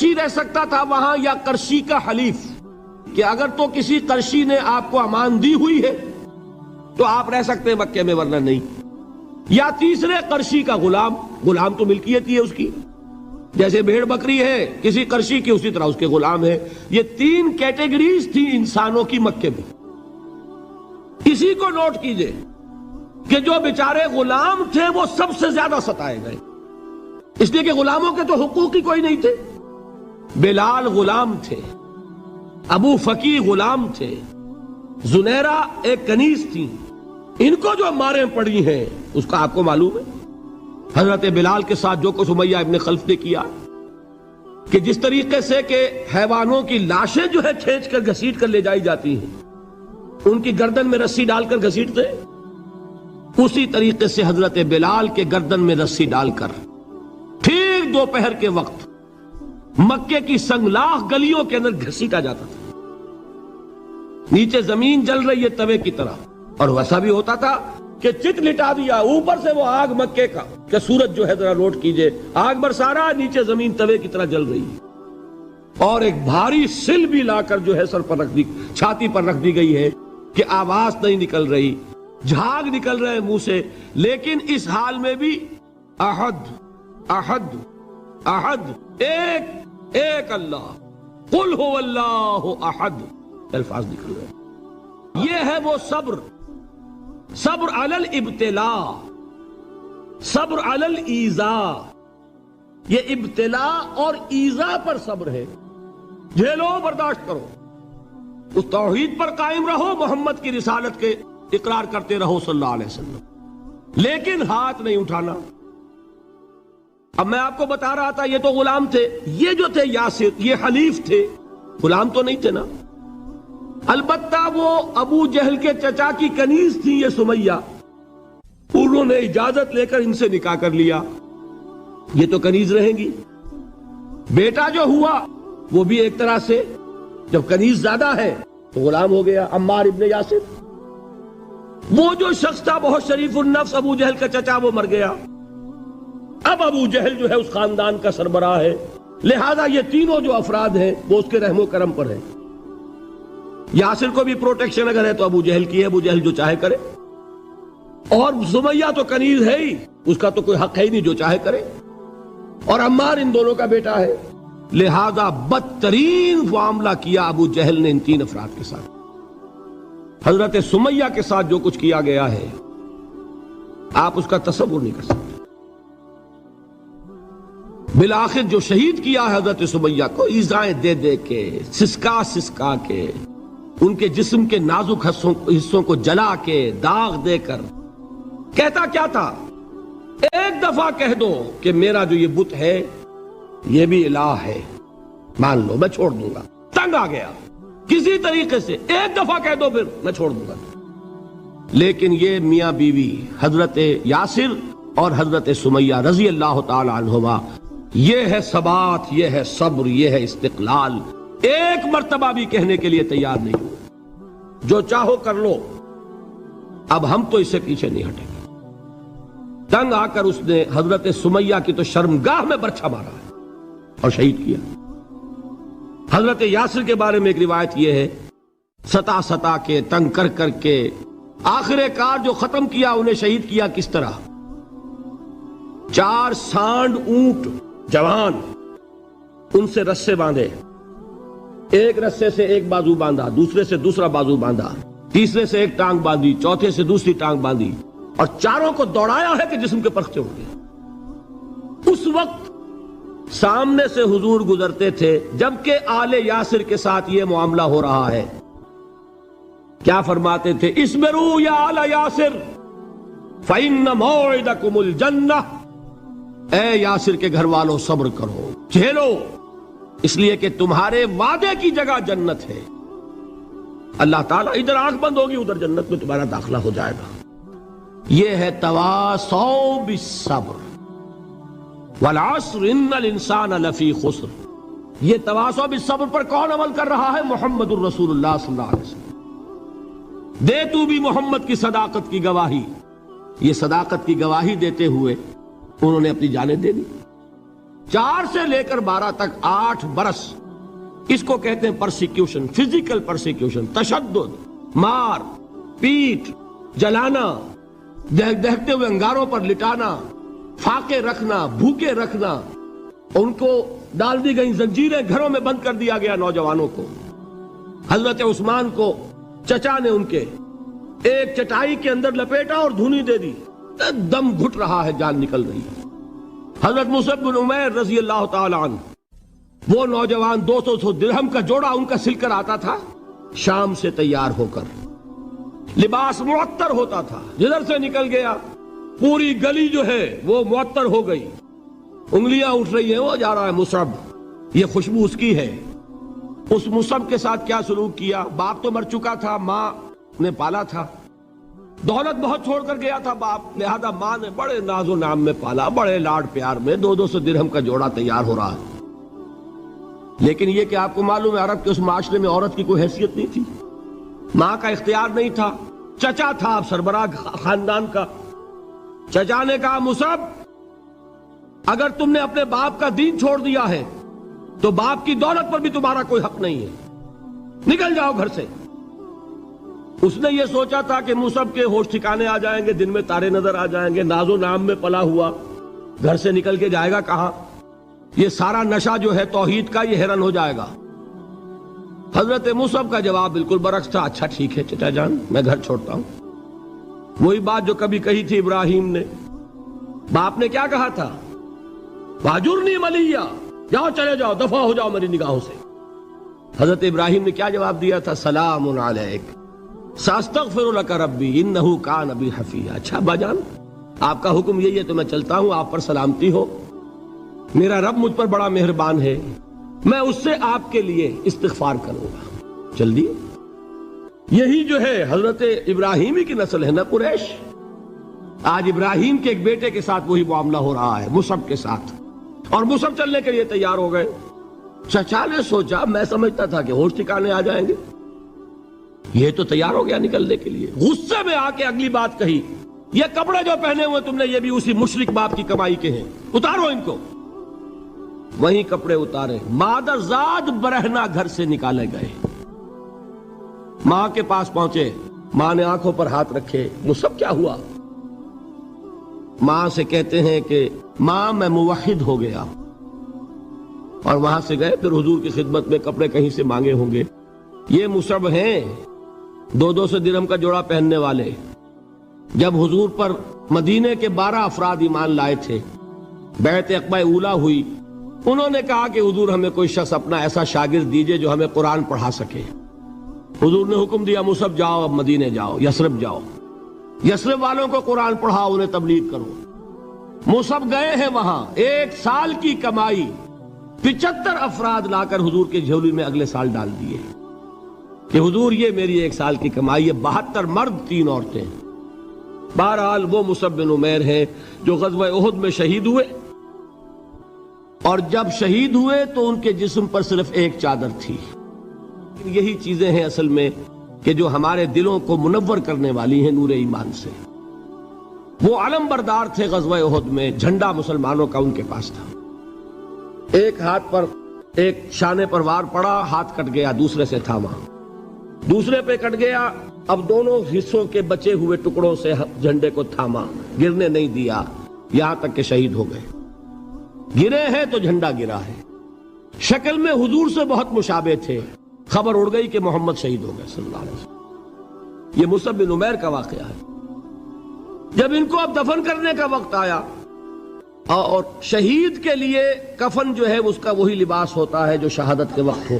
قرشی رہ سکتا تھا وہاں یا قرشی کا حلیف، کہ اگر تو کسی قرشی نے آپ کو امان دی ہوئی ہے تو آپ رہ سکتے ہیں مکے میں، ورنہ نہیں، یا تیسرے قرشی کا غلام تو ملکیت ہی ہے اس کی، جیسے بھیڑ بکری ہے کسی قرشی کی اسی طرح اس کے غلام ہے۔ یہ 3 کیٹیگریز تھی انسانوں کی مکے میں۔ اسی کو نوٹ کیجئے کہ جو بیچارے غلام تھے وہ سب سے زیادہ ستائے گئے، اس لیے کہ غلاموں کے تو حقوق ہی کوئی نہیں تھے۔ بلال غلام تھے، ابو فقی غلام تھے، زنیرہ ایک کنیز تھی، ان کو جو ماریں پڑی ہیں اس کا آپ کو معلوم ہے۔ حضرت بلال کے ساتھ جو کچھ امیہ ابن خلف نے کیا، کہ جس طریقے سے کہ حیوانوں کی لاشیں جو ہے کھینچ کر گھسیٹ کر لے جائی جاتی ہیں، ان کی گردن میں رسی ڈال کر گھسیٹتے، اسی طریقے سے حضرت بلال کے گردن میں رسی ڈال کر ٹھیک دوپہر کے وقت مکے کی سنگلاخ گلیوں کے اندر گھسیٹا جاتا تھا۔ نیچے زمین جل رہی ہے توے کی طرح، اور ویسا بھی ہوتا تھا کہ چت لٹا دیا، اوپر سے وہ آگ مکے کا کہ سورج جو ہے ذرا نوٹ کیجئے، آگ برسا رہا، نیچے زمین توے کی طرح جل رہی ہے، اور ایک بھاری سل بھی لا کر جو ہے سر پر رکھ دی، چھاتی پر رکھ دی گئی ہے کہ آواز نہیں نکل رہی، جھاگ نکل رہے منہ سے، لیکن اس حال میں بھی احد احد احد، ایک اللہ، قل هو اللہ احد، الفاظ نکل رہے۔ یہ ہے وہ صبر علی الابتلاء، صبر علی الایذاء، یہ ابتلاء اور ایذاء پر صبر ہے۔ جھیلو، برداشت کرو، اس توحید پر قائم رہو، محمد کی رسالت کے اقرار کرتے رہو صلی اللہ علیہ وسلم، لیکن ہاتھ نہیں اٹھانا۔ اب میں آپ کو بتا رہا تھا یہ تو غلام تھے، یہ جو تھے یاسر، یہ حلیف تھے، غلام تو نہیں تھے نا۔ البتہ وہ ابو جہل کے چچا کی کنیز تھی یہ سمیہ، انہوں نے اجازت لے کر ان سے نکاح کر لیا، یہ تو کنیز رہیں گی۔ بیٹا جو ہوا وہ بھی ایک طرح سے جب کنیز زیادہ ہے تو غلام ہو گیا، عمار ابن یاسر۔ وہ جو شخص تھا بہت شریف النفس ابو جہل کا چچا، وہ مر گیا، اب ابو جہل جو ہے اس خاندان کا سربراہ ہے، لہذا یہ تینوں جو افراد ہیں وہ اس کے رحم و کرم پر ہیں۔ یاسر کو بھی پروٹیکشن اگر ہے تو ابو جہل کی ہے، ابو جہل جو چاہے کرے، اور سمیہ تو کنیز ہے ہی، اس کا تو کوئی حق ہے ہی نہیں، جو چاہے کرے، اور عمار ان دونوں کا بیٹا ہے، لہذا بدترین معاملہ کیا ابو جہل نے ان 3 افراد کے ساتھ۔ حضرت سمیہ کے ساتھ جو کچھ کیا گیا ہے آپ اس کا تصور نہیں کر سکتے۔ بالآخر جو شہید کیا ہے حضرت سمیہ کو، ایذائیں دے دے کے، سسکا کے، ان کے جسم کے نازک حصوں کو جلا کے، داغ دے کر، کہتا کیا تھا؟ ایک دفعہ کہہ دو کہ میرا جو یہ بت ہے یہ بھی الہ ہے، مان لو میں چھوڑ دوں گا۔ تنگ آ گیا، کسی طریقے سے ایک دفعہ کہہ دو پھر میں چھوڑ دوں گا۔ لیکن یہ میاں بیوی حضرت یاسر اور حضرت سمیہ رضی اللہ تعالی عنہما، یہ ہے ثبات، یہ ہے صبر، یہ ہے استقلال، ایک مرتبہ بھی کہنے کے لیے تیار نہیں ہوئے جو چاہو کر لو، اب ہم تو اس سے پیچھے نہیں ہٹیں گے۔ تنگ آ کر اس نے حضرت سمیہ کی تو شرمگاہ میں برچھا مارا ہے اور شہید کیا۔ حضرت یاسر کے بارے میں ایک روایت یہ ہے، ستا کے، تنگ کر کر کے، آخر کار جو ختم کیا انہیں شہید کیا کس طرح؟ 4 سانڈ اونٹ جوان، ان سے رسے باندھے، ایک رسے سے ایک بازو باندھا، دوسرے سے دوسرا بازو باندھا، تیسرے سے ایک ٹانگ باندھی، چوتھے سے دوسری ٹانگ باندھی، اور چاروں کو دوڑایا ہے کہ جسم کے پرختے ہو گئے۔ اس وقت سامنے سے حضور گزرتے تھے جبکہ آل یاسر کے ساتھ یہ معاملہ ہو رہا ہے، کیا فرماتے تھے؟ اسبروا یا آل یاسر فإن موعدکم الجنہ، اے یاسر کے گھر والوں صبر کرو، جھیلو، اس لیے کہ تمہارے وعدے کی جگہ جنت ہے۔ اللہ تعالیٰ ادھر آنکھ بند ہوگی ادھر جنت میں تمہارا داخلہ ہو جائے گا۔ یہ ہے تواصوا بالصبر، والعصر ان الانسان لفی خسر۔ یہ تواصوا بالصبر پر کون عمل کر رہا ہے؟ محمد الرسول اللہ صلی اللہ علیہ وسلم۔ دے تو بھی محمد کی صداقت کی گواہی۔ یہ صداقت کی گواہی دیتے ہوئے انہوں نے اپنی جانیں دے دی۔ 4 سے لے کر 12 تک 8 برس اس کو کہتے ہیں پرسیکیوشن، فزیکل پرسیکیوشن، تشدد، مار پیٹ، جلانا، دہتے ہوئے انگاروں پر لٹانا، فاقے رکھنا، بھوکے رکھنا، ان کو ڈال دی گئی زنجیریں، گھروں میں بند کر دیا گیا نوجوانوں کو۔ حضرت عثمان کو چچا نے ان کے ایک چٹائی کے اندر لپیٹا اور دھونی دے دی، دم گھٹ رہا ہے، جان نکل رہی ہے۔ حضرت مصعب بن عمیر رضی اللہ تعالی عنہ، وہ نوجوان 200 درہم کا جوڑا ان کا سل کر آتا تھا شام سے تیار ہو کر، لباس معطر ہوتا تھا، جدھر سے نکل گیا پوری گلی جو ہے وہ معطر ہو گئی، انگلیاں اٹھ رہی ہیں، وہ جا رہا ہے مصعب، یہ خوشبو اس کی ہے۔ اس مصعب کے ساتھ کیا سلوک کیا؟ باپ تو مر چکا تھا، ماں نے پالا تھا، دولت بہت چھوڑ کر گیا تھا باپ، لہذا ماں نے بڑے ناز و نام میں پالا، بڑے لاڈ پیار میں، 200 درہم کا جوڑا تیار ہو رہا ہے۔ لیکن یہ کہ آپ کو معلوم ہے عرب کے اس معاشرے میں عورت کی کوئی حیثیت نہیں تھی، ماں کا اختیار نہیں تھا، چچا تھا اب سربراہ خاندان کا۔ چچا نے کہا مصعب اگر تم نے اپنے باپ کا دین چھوڑ دیا ہے تو باپ کی دولت پر بھی تمہارا کوئی حق نہیں ہے، نکل جاؤ گھر سے۔ اس نے یہ سوچا تھا کہ مصعب کے ہوش ٹھکانے آ جائیں گے، دن میں تارے نظر آ جائیں گے، ناز و نام میں پلا ہوا، گھر سے نکل کے جائے گا کہاں؟ یہ سارا نشہ جو ہے توحید کا یہ ہرن ہو جائے گا۔ حضرت مصعب کا جواب بالکل برعکس تھا، اچھا ٹھیک ہے چچا جان، میں گھر چھوڑتا ہوں۔ وہی بات جو کبھی کہی تھی ابراہیم نے، باپ نے کیا کہا تھا؟ واجرنی ملیہ، جاؤ چلے جاؤ، دفع ہو جاؤ میری نگاہوں سے۔ حضرت ابراہیم نے کیا جواب دیا تھا؟ سلام علیک ساستغفر لک ربی انہ کان بی حفیہ۔ اچھا ابا جان آپ کا حکم یہی ہے تو میں چلتا ہوں، آپ پر سلامتی ہو، میرا رب مجھ پر بڑا مہربان ہے، میں اس سے آپ کے لیے استغفار کروں گا۔ جلدی یہی جو ہے حضرت ابراہیمی کی نسل ہے نا قریش۔ آج ابراہیم کے ایک بیٹے کے ساتھ وہی معاملہ ہو رہا ہے مصعب کے ساتھ، اور مصعب چلنے کے لیے تیار ہو گئے۔ چچا نے سوچا میں سمجھتا تھا کہ ہوش ٹھکانے آ جائیں گے، یہ تو تیار ہو گیا نکلنے کے لیے۔ غصے میں آ کے اگلی بات کہی، یہ کپڑے جو پہنے ہوئے تم نے یہ بھی اسی مشرک باپ کی کمائی کے ہیں، اتارو ان کو۔ وہیں کپڑے اتارے، مادر زاد برہنہ گھر سے نکالے گئے۔ ماں کے پاس پہنچے، ماں نے آنکھوں پر ہاتھ رکھے، مصعب کیا ہوا؟ ماں سے کہتے ہیں کہ ماں میں موحد ہو گیا، اور وہاں سے گئے پھر حضور کی خدمت میں، کپڑے کہیں سے مانگے ہوں گے۔ یہ مصعب ہیں 200 درہم کا جوڑا پہننے والے۔ جب حضور پر مدینے کے 12 افراد ایمان لائے تھے، بیعت عقبہ اولیٰ ہوئی، انہوں نے کہا کہ حضور ہمیں کوئی شخص اپنا ایسا شاگرد دیجئے جو ہمیں قرآن پڑھا سکے۔ حضور نے حکم دیا مصعب جاؤ، اب مدینے جاؤ، یثرب جاؤ، یثرب والوں کو قرآن پڑھاؤ، انہیں تبلیغ کرو۔ مصعب گئے ہیں وہاں، 1 سال کی کمائی 75 افراد لا کر حضور کے جھولی میں اگلے سال ڈال دیے کہ حضور یہ میری 1 سال کی کمائی ہے، 72 مرد 3 عورتیں۔ بہرحال وہ مصعب بن عمیر ہیں جو غزوہ احد میں شہید ہوئے، اور جب شہید ہوئے تو ان کے جسم پر صرف ایک چادر تھی۔ یہی چیزیں ہیں اصل میں کہ جو ہمارے دلوں کو منور کرنے والی ہیں نور ایمان سے۔ وہ علم بردار تھے غزوہ احد میں، جھنڈا مسلمانوں کا ان کے پاس تھا۔ ایک ہاتھ پر ایک شانے پر وار پڑا، ہاتھ کٹ گیا، دوسرے سے تھاما، دوسرے پہ کٹ گیا، اب دونوں حصوں کے بچے ہوئے ٹکڑوں سے جھنڈے کو تھاما، گرنے نہیں دیا، یہاں تک کہ شہید ہو گئے۔ گرے ہیں تو جھنڈا گرا ہے۔ شکل میں حضور سے بہت مشابہ تھے، خبر اڑ گئی کہ محمد شہید ہو گئے صلی اللہ علیہ وسلم۔ یہ مصعب بن عمیر کا واقعہ ہے۔ جب ان کو اب دفن کرنے کا وقت آیا، اور شہید کے لیے کفن جو ہے اس کا وہی لباس ہوتا ہے جو شہادت کے وقت ہو،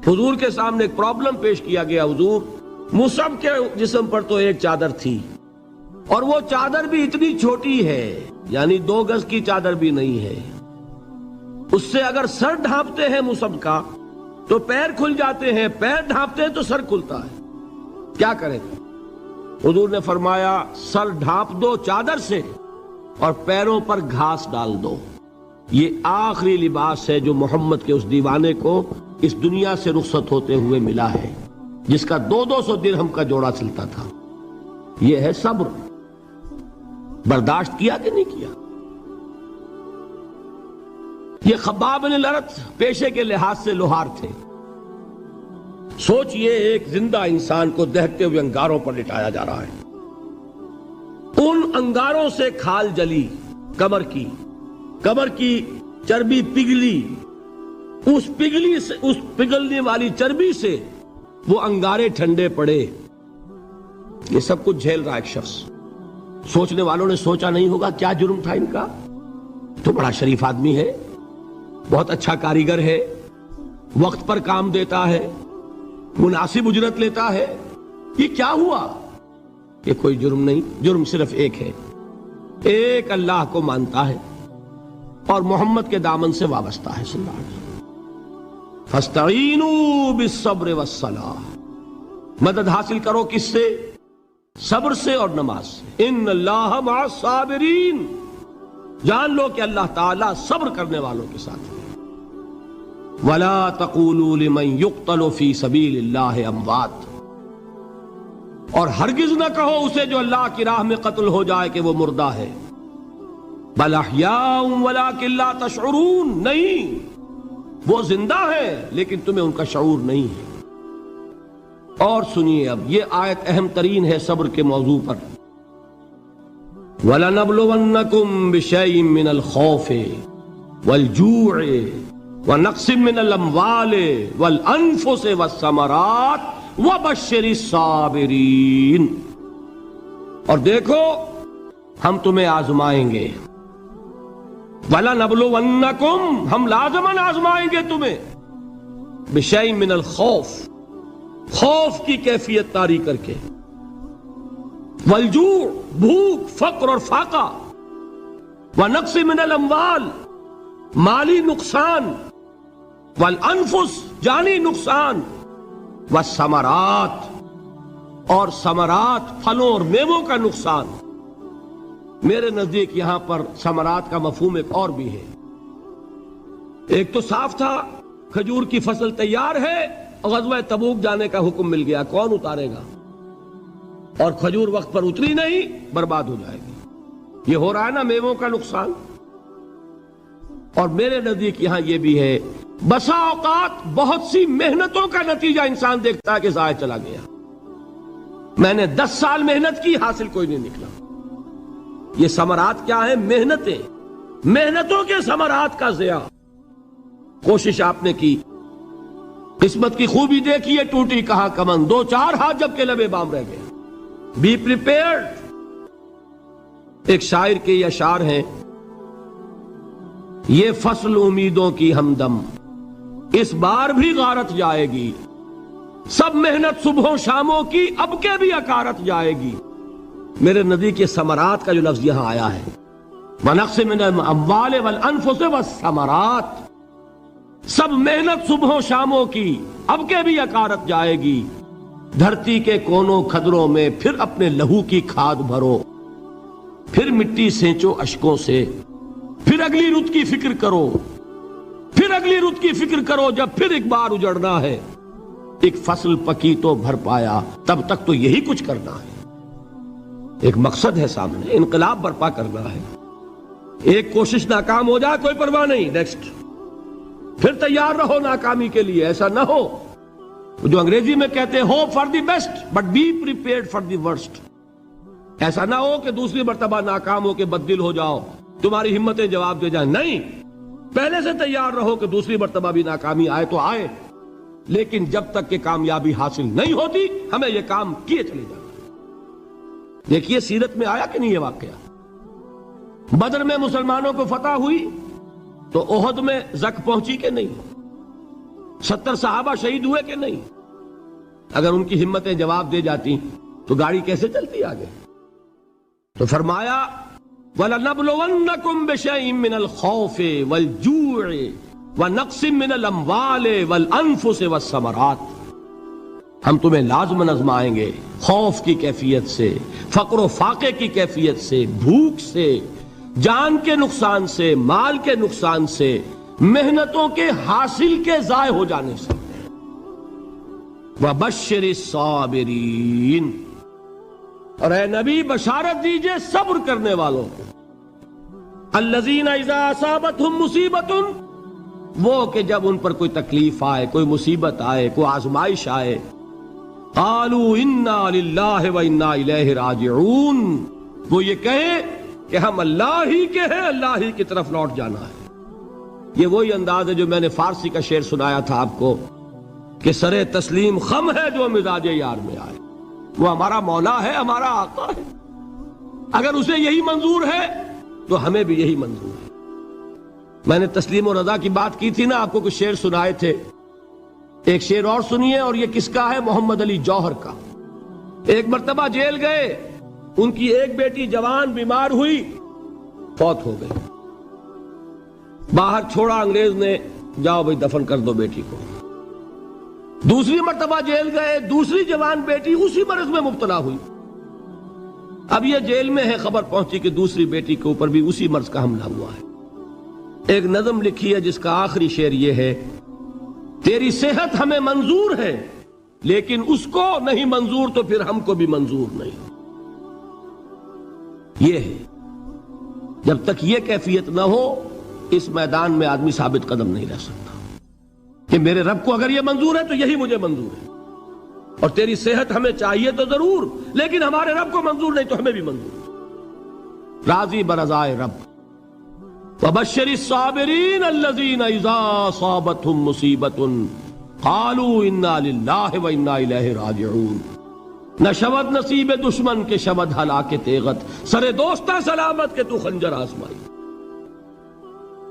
حضور کے سامنے ایک پرابلم پیش کیا گیا۔ حضور مصعب کے جسم پر تو ایک چادر تھی، اور وہ چادر بھی اتنی چھوٹی ہے، یعنی 2 گز کی چادر بھی نہیں ہے، اس سے اگر سر ڈھانپتے ہیں مصعب کا تو پیر کھل جاتے ہیں، پیر ڈھانپتے ہیں تو سر کھلتا ہے، کیا کریں؟ حضور نے فرمایا سر ڈھانپ دو چادر سے اور پیروں پر گھاس ڈال دو۔ یہ آخری لباس ہے جو محمد کے اس دیوانے کو اس دنیا سے رخصت ہوتے ہوئے ملا ہے، جس کا 200 درہم کا جوڑا چلتا تھا۔ یہ ہے صبر۔ برداشت کیا کہ نہیں کیا؟ یہ خباب بن الارت پیشے کے لحاظ سے لوہار تھے. سوچئے ایک زندہ انسان کو دہتے ہوئے انگاروں پر لٹایا جا رہا ہے. ان انگاروں سے کھال جلی کمر کی چربی پگھلی. اس پگھلنے والی چربی سے وہ انگارے ٹھنڈے پڑے. یہ سب کچھ جھیل رہا ایک شخص. سوچنے والوں نے سوچا نہیں ہوگا کیا جرم تھا ان کا؟ تو بڑا شریف آدمی ہے، بہت اچھا کاریگر ہے، وقت پر کام دیتا ہے، مناسب اجرت لیتا ہے. یہ کیا ہوا؟ یہ کوئی جرم نہیں. جرم صرف ایک ہے، ایک اللہ کو مانتا ہے اور محمد کے دامن سے وابستہ ہے صلی اللہ علیہ وسلم. فاستعینوا بالصبر والصلاۃ، مدد حاصل کرو کس سے؟ صبر سے اور نماز سے. ان اللہ مع الصابرین، جان لو کہ اللہ تعالیٰ صبر کرنے والوں کے ساتھ ہے. ولا تقولوا لمن يقتل في سبيل الله اموات، اور ہرگز نہ کہو اسے جو اللہ کی راہ میں قتل ہو جائے کہ وہ مردہ ہے. بل احیاء ولکن لا تشعرون، نہیں، وہ زندہ ہے لیکن تمہیں ان کا شعور نہیں ہے. اور سنیے اب یہ آیت اہم ترین ہے صبر کے موضوع پر. وَلَنَبْلُوَنَّكُمْ بِشَيْءٍ مِّنَ الْخَوْفِ وَالْجُوعِ وَنَقْصٍ مِّنَ الْأَمْوَالِ وَالْأَنفُسِ وَالثَّمَرَاتِ وَبَشِّرِ الصَّابِرِينَ. اور دیکھو ہم تمہیں آزمائیں گے. وَلَنَبْلُوَنَّكُمْ، ہم لازماً آزمائیں گے تمہیں. بِشَيْءٍ مِّنَ الْخَوْفِ، خوف کی کیفیت طاری کر کے، والجوع، بھوک، فقر اور فاقہ، ونقص من الاموال، مالی نقصان، والانفس، جانی نقصان، والثمرات، اور ثمرات، پھلوں اور میووں کا نقصان. میرے نزدیک یہاں پر ثمرات کا مفہوم ایک اور بھی ہے. ایک تو صاف تھا کھجور کی فصل تیار ہے، غزوہ تبوک جانے کا حکم مل گیا، کون اتارے گا؟ اور کھجور وقت پر اتری نہیں، برباد ہو جائے گی. یہ ہو رہا ہے نا میووں کا نقصان. اور میرے نزدیک یہاں یہ بھی ہے، بسا اوقات بہت سی محنتوں کا نتیجہ انسان دیکھتا ہے کہ ضائع چلا گیا. میں نے 10 سال محنت کی، حاصل کوئی نہیں نکلا. یہ ثمرات کیا ہیں؟ محنتوں کے ثمرات کا ضیاع. کوشش آپ نے کی، قسمت کی خوبی دیکھیے، ٹوٹی کہاں کمن، 2-4 ہاتھ جب کے لبے بام رہ گئے. Be prepared. ایک شاعر کے یہ اشعار ہیں، یہ فصل امیدوں کی ہمدم اس بار بھی غارت جائے گی، سب محنت صبحوں شاموں کی اب کے بھی اکارت جائے گی. میرے نزدیک یہ ثمرات کا جو لفظ یہاں آیا ہے، وَنَقْصٍ مِّنَ الْأَمْوَالِ وَالْأَنفُسِ وَالثَّمَرَاتِ، سب محنت صبحوں شاموں کی اب کے بھی اکارت جائے گی. دھرتی کے کونوں کھدروں میں پھر اپنے لہو کی کھاد بھرو، پھر مٹی سینچو اشکوں سے، پھر اگلی رت کی فکر کرو، پھر اگلی رت کی فکر کرو، جب پھر ایک بار اجڑنا ہے. ایک فصل پکی تو بھر پایا، تب تک تو یہی کچھ کرنا ہے. ایک مقصد ہے سامنے، انقلاب برپا کرنا ہے. ایک کوشش ناکام ہو جائے کوئی پرواہ نہیں، نیکسٹ. پھر تیار رہو ناکامی کے لیے. ایسا نہ ہو جو انگریزی میں کہتے ہیں hope for the best but be prepared for the worst. ایسا نہ ہو کہ دوسری مرتبہ ناکام ہو کے بددل ہو جاؤ، تمہاری ہمتیں جواب دے جائیں. نہیں، پہلے سے تیار رہو کہ دوسری مرتبہ بھی ناکامی آئے تو آئے، لیکن جب تک کہ کامیابی حاصل نہیں ہوتی ہمیں یہ کام کیے چلے جانا. دیکھیے سیرت میں آیا کہ نہیں یہ واقعہ. بدر میں مسلمانوں کو فتح ہوئی تو احد میں زک پہنچی کہ نہیں؟ 70 صحابہ شہید ہوئے کہ نہیں؟ اگر ان کی ہمتیں جواب دے جاتی تو گاڑی کیسے چلتی آگے؟ تو فرمایا وَلَنَبْلُوَنَّكُمْ بِشَيْءٍ مِّنَ الْخَوْفِ وَالْجُوعِ وَنَقْصٍ مِّنَ الْأَمْوَالِ وَالْأَنفُسِ وَالثَّمَرَاتِ. ہم تمہیں لازم آزمائیں گے، خوف کی کیفیت سے، فقر و فاقے کی کیفیت سے، بھوک سے، جان کے نقصان سے، مال کے نقصان سے، محنتوں کے حاصل کے ضائع ہو جانے سے. وَبَشِّرِ الصَّابِرِينَ، اور اے نبی بشارت دیجئے صبر کرنے والوں کو. الَّذِينَ إِذَا أَصَابَتْهُمْ مُصِيبَةٌ وہ کہ جب ان پر کوئی تکلیف آئے، کوئی مصیبت آئے، کوئی آزمائش آئے، قالوا انا للہ و انا الیہ راجعون، وہ یہ کہیں کہ ہم اللہ ہی کے ہیں، اللہ ہی کی طرف لوٹ جانا ہے۔ یہ وہی انداز ہے جو میں نے فارسی کا شعر سنایا تھا آپ کو کہ سرے تسلیم خم ہے جو مزاج یار میں آئے۔ وہ ہمارا مولا ہے، ہمارا آقا ہے، اگر اسے یہی منظور ہے تو ہمیں بھی یہی منظور ہے۔ میں نے تسلیم و رضا کی بات کی تھی نا، آپ کو کچھ شعر سنائے تھے، ایک شعر اور سنیے، اور یہ کس کا ہے؟ محمد علی جوہر کا۔ ایک مرتبہ جیل گئے، ان کی ایک بیٹی جوان بیمار ہوئی، فوت ہو گئی، باہر چھوڑا انگریز نے، جاؤ بھائی دفن کر دو بیٹی کو۔ دوسری مرتبہ جیل گئے، دوسری جوان بیٹی اسی مرض میں مبتلا ہوئی۔ اب یہ جیل میں ہے، خبر پہنچی کہ دوسری بیٹی کے اوپر بھی اسی مرض کا حملہ ہوا ہے۔ ایک نظم لکھی ہے جس کا آخری شعر یہ ہے، تیری صحت ہمیں منظور ہے لیکن اس کو نہیں منظور تو پھر ہم کو بھی منظور نہیں۔ یہ ہے، جب تک یہ کیفیت نہ ہو اس میدان میں آدمی ثابت قدم نہیں رہ سکتا کہ میرے رب کو اگر یہ منظور ہے تو یہی مجھے منظور ہے، اور تیری صحت ہمیں چاہیے تو ضرور، لیکن ہمارے رب کو منظور نہیں تو ہمیں بھی منظور۔ راضی برضائے رب، وبشر الصابرین الذین اذا اصابتهم مصیبۃ قالوا انا للہ و انا الیہ راجعون۔ نہ شود نصیب دشمن کے شود ہلاک تیغت، سرے دوستہ سلامت کے تو خنجر آزمائی۔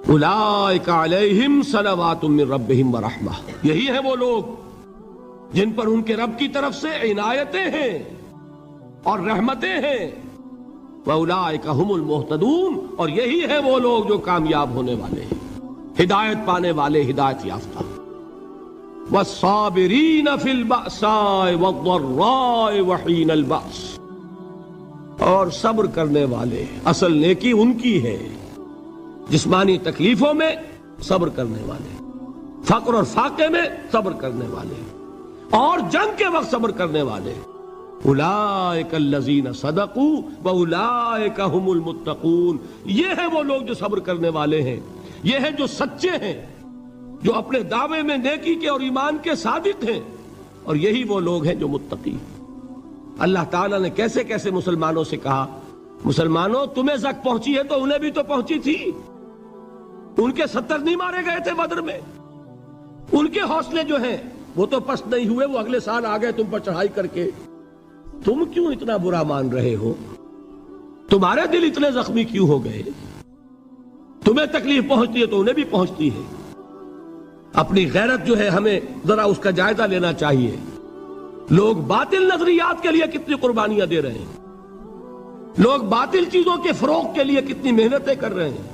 اولئک علیہم صلوات من ربہم ورحمہ، یہی ہیں وہ لوگ جن پر ان کے رب کی طرف سے عنایتیں ہیں اور رحمتیں ہیں۔ وَأُولَٰئِكَ هُمُ الْمُهْتَدُونَ، اور یہی ہے وہ لوگ جو کامیاب ہونے والے ہیں، ہدایت پانے والے، ہدایت یافتہ۔ وَالصَّابِرِينَ فِي الْبَأْسَاءِ وَالضَّرَّاءِ وَحِينَ الْبَأْسِ، اور صبر کرنے والے، اصل نیکی ان کی ہے، جسمانی تکلیفوں میں صبر کرنے والے، فقر اور فاقے میں صبر کرنے والے، اور جنگ کے وقت صبر کرنے والے۔ اولئک الذین صدقوا واولئک هم المتقون، یہ ہیں وہ لوگ جو صبر کرنے والے ہیں، یہ ہیں جو سچے ہیں، جو اپنے دعوے میں نیکی کے اور ایمان کے صادق ہیں، اور یہی وہ لوگ ہیں جو متقی۔ اللہ تعالیٰ نے کیسے کیسے مسلمانوں سے کہا، مسلمانوں تمہیں زک پہنچی ہے تو انہیں بھی تو پہنچی تھی، ان کے 70 نہیں مارے گئے تھے بدر میں، ان کے حوصلے جو ہیں وہ تو پست نہیں ہوئے، وہ اگلے سال آ گئے تم پر چڑھائی کر کے۔ تم کیوں اتنا برا مان رہے ہو؟ تمہارے دل اتنے زخمی کیوں ہو گئے؟ تمہیں تکلیف پہنچتی ہے تو انہیں بھی پہنچتی ہے۔ اپنی غیرت جو ہے ہمیں ذرا اس کا جائزہ لینا چاہیے۔ لوگ باطل نظریات کے لیے کتنی قربانیاں دے رہے ہیں، لوگ باطل چیزوں کے فروغ کے لیے کتنی محنتیں کر رہے ہیں۔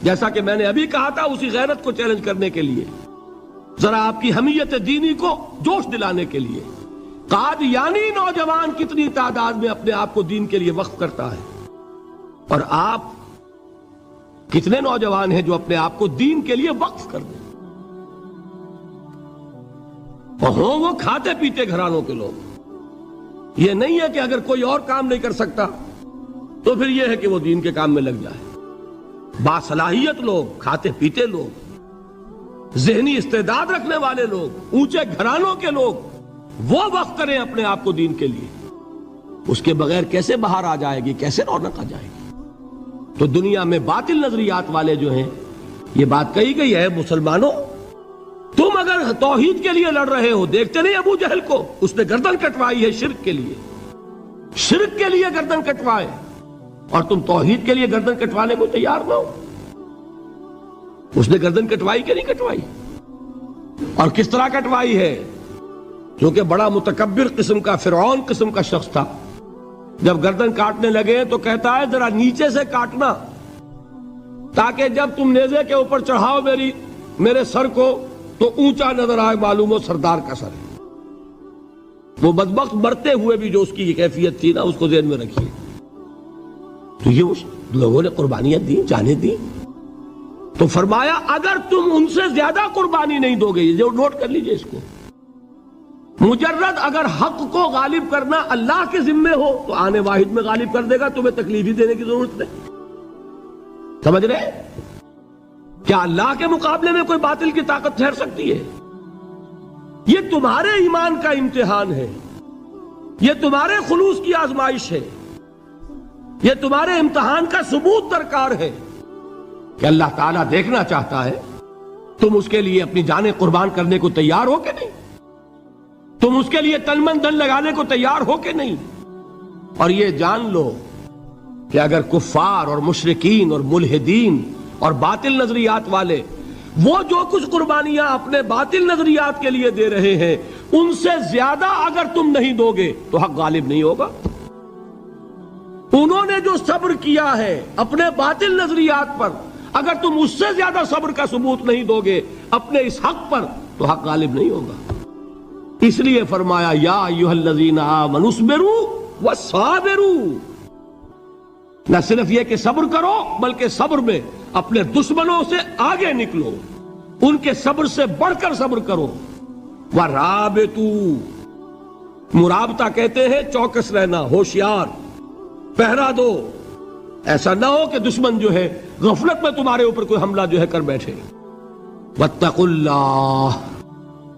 جیسا کہ میں نے ابھی کہا تھا، اسی غیرت کو چیلنج کرنے کے لیے، ذرا آپ کی حمیت دینی کو جوش دلانے کے لیے، قادیانی نوجوان کتنی تعداد میں اپنے آپ کو دین کے لیے وقف کرتا ہے، اور آپ کتنے نوجوان ہیں جو اپنے آپ کو دین کے لیے وقف کر دیں، اور ہوں وہ کھاتے پیتے گھرانوں کے لوگ۔ یہ نہیں ہے کہ اگر کوئی اور کام نہیں کر سکتا تو پھر یہ ہے کہ وہ دین کے کام میں لگ جائے۔ باصلاحیت لوگ، کھاتے پیتے لوگ، ذہنی استعداد رکھنے والے لوگ، اونچے گھرانوں کے لوگ، وہ وقف کریں اپنے آپ کو دین کے لیے۔ اس کے بغیر کیسے باہر آ جائے گی، کیسے رونق آ جائے گی؟ تو دنیا میں باطل نظریات والے جو ہیں، یہ بات کہی گئی ہے، مسلمانوں تم اگر توحید کے لیے لڑ رہے ہو، دیکھتے نہیں ابو جہل کو، اس نے گردن کٹوائی ہے شرک کے لیے، شرک کے لیے گردن کٹوائے، اور تم توحید کے لیے گردن کٹوانے کو تیار نہ ہو۔ اس نے گردن کٹوائی کہ نہیں کٹوائی؟ اور کس طرح کٹوائی ہے؟ کیونکہ بڑا متکبر قسم کا، فرعون قسم کا شخص تھا، جب گردن کاٹنے لگے تو کہتا ہے ذرا نیچے سے کاٹنا، تاکہ جب تم نیزے کے اوپر چڑھاؤ میرے سر کو تو اونچا نظر آئے، معلوم ہو سردار کا سر ہے۔ وہ بدبخت مرتے ہوئے بھی جو اس کی کیفیت تھی نا، اس کو ذہن میں رکھیے۔ تو یہ لوگوں نے قربانیاں دی، جانیں دی، تو فرمایا اگر تم ان سے زیادہ قربانی نہیں دو گے، یہ نوٹ کر لیجئے اس کو، مجرد اگر حق کو غالب کرنا اللہ کے ذمے ہو تو آنے واحد میں غالب کر دے گا، تمہیں تکلیف ہی دینے کی ضرورت نہیں۔ سمجھ رہے؟ کیا اللہ کے مقابلے میں کوئی باطل کی طاقت ٹھہر سکتی ہے؟ یہ تمہارے ایمان کا امتحان ہے، یہ تمہارے خلوص کی آزمائش ہے، یہ تمہارے امتحان کا ثبوت درکار ہے کہ اللہ تعالیٰ دیکھنا چاہتا ہے تم اس کے لیے اپنی جانیں قربان کرنے کو تیار ہو کہ نہیں، تم اس کے لیے تن من دھن لگانے کو تیار ہو کہ نہیں۔ اور یہ جان لو کہ اگر کفار اور مشرکین اور ملحدین اور باطل نظریات والے وہ جو کچھ قربانیاں اپنے باطل نظریات کے لیے دے رہے ہیں ان سے زیادہ اگر تم نہیں دو گے تو حق غالب نہیں ہوگا۔ انہوں نے جو صبر کیا ہے اپنے باطل نظریات پر، اگر تم اس سے زیادہ صبر کا ثبوت نہیں دو گے اپنے اس حق پر تو حق غالب نہیں ہوگا۔ اس لیے فرمایا یا ایھا الذین آمنوا اصبروا وصابروا، نہ صرف یہ کہ صبر کرو بلکہ صبر میں اپنے دشمنوں سے آگے نکلو، ان کے صبر سے بڑھ کر صبر کرو۔ ورابطوا، مرابطہ کہتے ہیں چوکس رہنا، ہوشیار، پہرا دو، ایسا نہ ہو کہ دشمن جو ہے غفلت میں تمہارے اوپر کوئی حملہ جو ہے کر بیٹھے۔ واتقوا اللہ،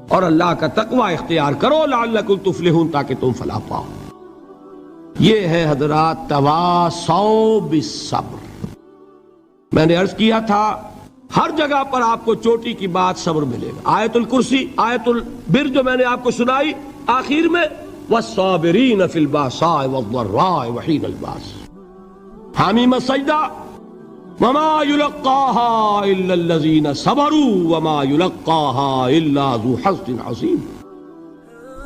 اور اللہ کا تقوی اختیار کرو، لعلکم تفلحون، تاکہ تم فلاح پاؤ۔ یہ ہے حضرات تواصوا بالصبر۔ میں نے عرض کیا تھا ہر جگہ پر آپ کو چوٹی کی بات صبر ملے گا۔ آیت الکرسی، آیت البر جو میں نے آپ کو سنائی آخر میں، والصابرین فی الباساء والضراء وحین الباس، حامیم السجدہ، وما یلقاها الا الذین صبروا وما یلقاها الا ذو حظ عظیم،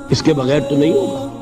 اس کے بغیر تو نہیں ہوگا۔